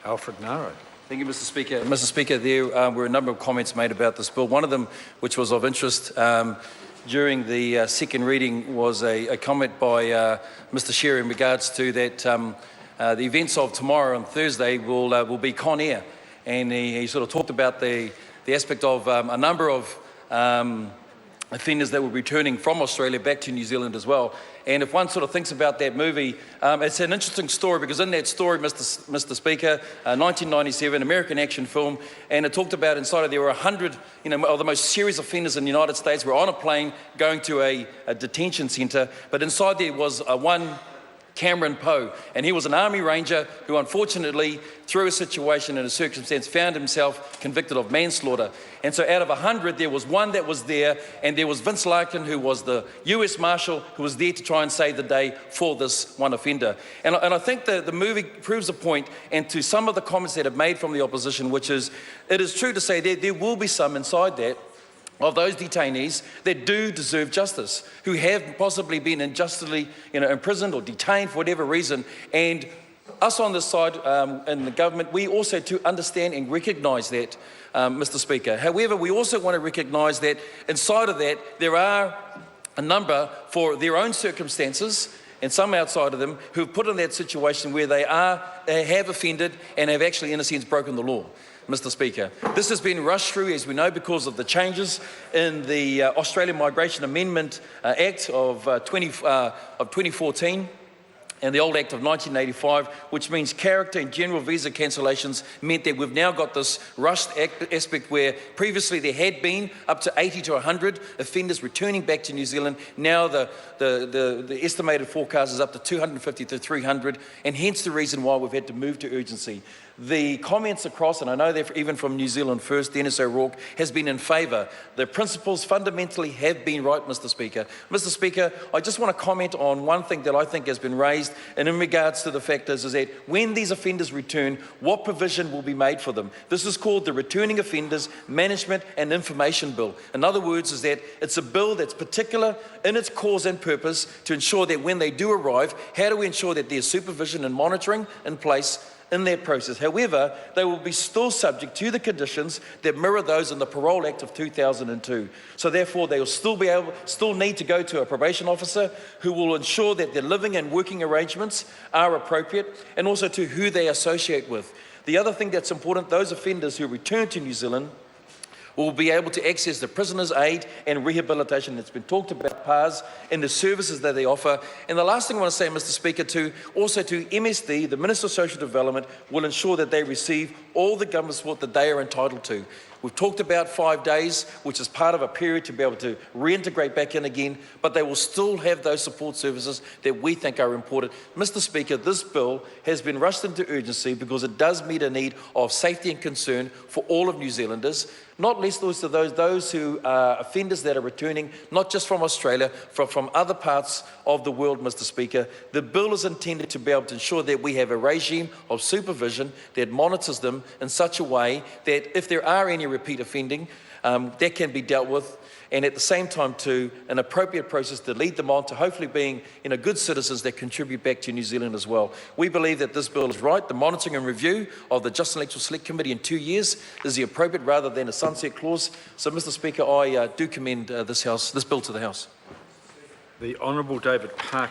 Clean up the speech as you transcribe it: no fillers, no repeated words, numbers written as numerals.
Alfred Naro. Thank you, Mr. Speaker. Mr. Speaker, there were a number of comments made about this bill. One of them, which was of interest during the second reading, was a comment by Mr. Shearer in regards to that the events of tomorrow and Thursday will be Con Air, and he sort of talked about the aspect of a number of offenders that were returning from Australia back to New Zealand as well. And if one sort of thinks about that movie, it's an interesting story, because in that story, Mr. Speaker, 1997 American action film, and it talked about inside of there were 100, of the most serious offenders in the United States were on a plane going to a detention centre, but inside there was one Cameron Poe, and he was an Army Ranger who unfortunately, through a situation and a circumstance, found himself convicted of manslaughter. And so out of 100, there was one that was there, and there was Vince Larkin, who was the US Marshal, who was there to try and save the day for this one offender. And I think that the movie proves a point, and to some of the comments that have made from the opposition, which is, it is true to say that there will be some inside that of those detainees that do deserve justice, who have possibly been unjustly imprisoned or detained for whatever reason. And us on this side in the government, we also to understand and recognise that, Mr. Speaker. However, we also want to recognise that inside of that, there are a number for their own circumstances, and some outside of them, who've put in that situation where they have offended and have actually, in a sense, broken the law. Mr. Speaker, this has been rushed through, as we know, because of the changes in the Australian Migration Amendment Act of 2014 and the old Act of 1985, which means character and general visa cancellations meant that we've now got this rushed aspect where previously there had been up to 80 to 100 offenders returning back to New Zealand. Now the estimated forecast is up to 250 to 300, and hence the reason why we've had to move to urgency. The comments across, and I know that even from New Zealand First, Dennis O'Rourke has been in favour. The principles fundamentally have been right, Mr. Speaker. Mr. Speaker, I just want to comment on one thing that I think has been raised, and in regards to the fact is that when these offenders return, what provision will be made for them? This is called the Returning Offenders Management and Information Bill. In other words, is that it's a bill that's particular in its cause and purpose to ensure that when they do arrive, how do we ensure that there's supervision and monitoring in place in that process. However, they will be still subject to the conditions that mirror those in the Parole Act of 2002. So therefore, they will still need to go to a probation officer who will ensure that their living and working arrangements are appropriate, and also to who they associate with. The other thing that's important, those offenders who return to New Zealand will be able to access the prisoners' aid and rehabilitation that's been talked about, PARS, and the services that they offer. And the last thing I want to say, Mr. Speaker, to MSD, the Minister of Social Development, will ensure that they receive all the government support that they are entitled to. We've talked about 5 days, which is part of a period to be able to reintegrate back in again, but they will still have those support services that we think are important. Mr. Speaker, this bill has been rushed into urgency because it does meet a need of safety and concern for all of New Zealanders, not least also those who are offenders that are returning, not just from Australia, from other parts of the world, Mr. Speaker. The bill is intended to be able to ensure that we have a regime of supervision that monitors them in such a way that if there are any repeat offending, that can be dealt with, and at the same time to an appropriate process to lead them on to hopefully being good citizens that contribute back to New Zealand as well. We believe that this bill is right. The monitoring and review of the Justice and Electoral Select Committee in 2 years is the appropriate rather than a sunset clause. So, Mr. Speaker, I do commend this bill to the House. The Honourable David Parker.